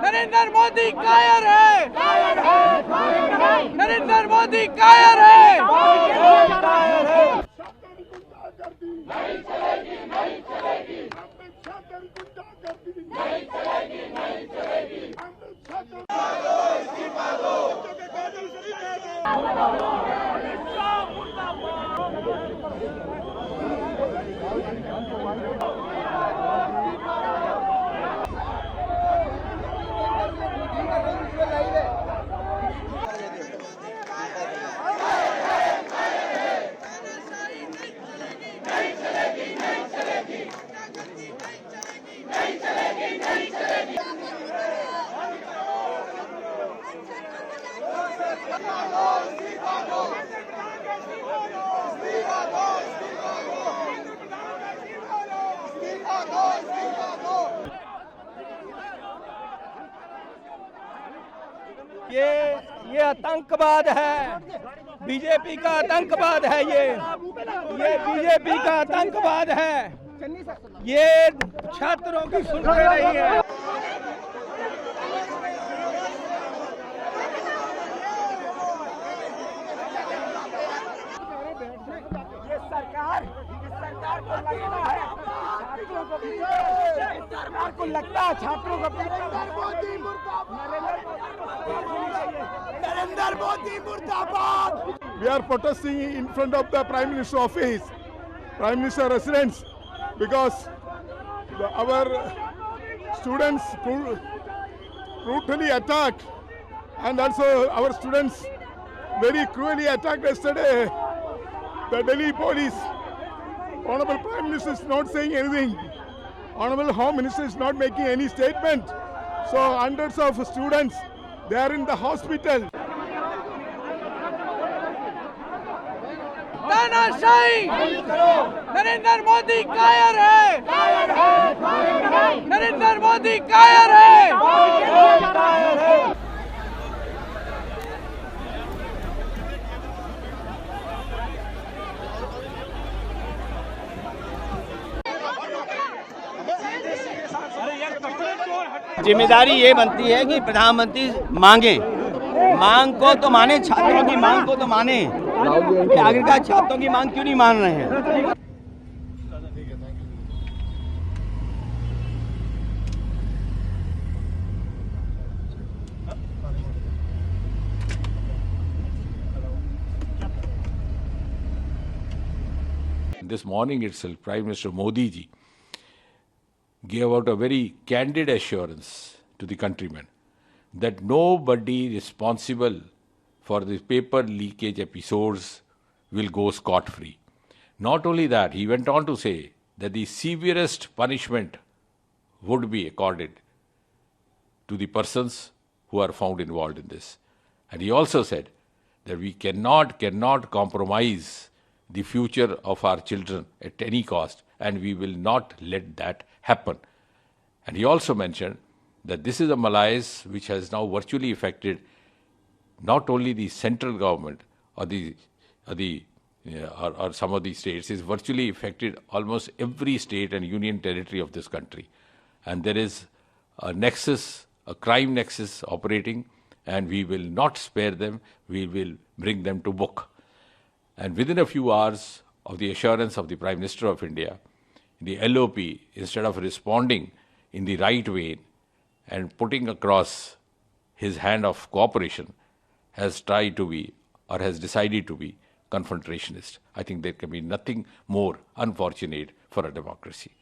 नरेंद्र मोदी कायर है, नरेंद्र मोदी कायर है। नहीं चलेगी, नहीं चलेगी, नहीं चलेगी, नहीं चलेगी। ये आतंकवाद है, बीजेपी का आतंकवाद है। ये बीजेपी का आतंकवाद है। ये छात्रों की सुन रही है। सरकार को लगता है छात्रों को नरेंद्र मोदी मुर्दाबाद। We are protesting in front of the Prime Minister office, Prime Minister residence, because our students brutally attacked, and also our students very cruelly attacked yesterday. The Delhi police. Honorable Prime Minister is not saying anything. Honorable Home Minister is not making any statement. So hundreds of students, they are in the hospital. तानाशाही, नरेंद्र मोदी कायर है, नरेंद्र मोदी कायर है। जिम्मेदारी ये बनती है कि प्रधानमंत्री मांग को तो माने, छात्रों की मांग को तो माने। आखिरकार छात्रों की मांग क्यों नहीं मान रहे हैं? This morning itself, Prime Minister Modi ji gave out a very candid assurance to the countrymen that nobody responsible for the paper leakage episodes will go scot-free. Not only that, he went on to say that the severest punishment would be accorded to the persons who are found involved in this. And he also said that we cannot compromise the future of our children at any cost, and we will not let that happen. And he also mentioned that this is a malaise which has now virtually affected not only the central government or some of the states, it's virtually affected almost every state and union territory of this country. And there is a nexus, a crime nexus operating, and we will not spare them, we will bring them to book. And within a few hours of the assurance of the Prime Minister of India, the LOP, instead of responding in the right vein and putting across his hand of cooperation, has tried to be, or has decided to be, confrontationist. I think there can be nothing more unfortunate for a democracy.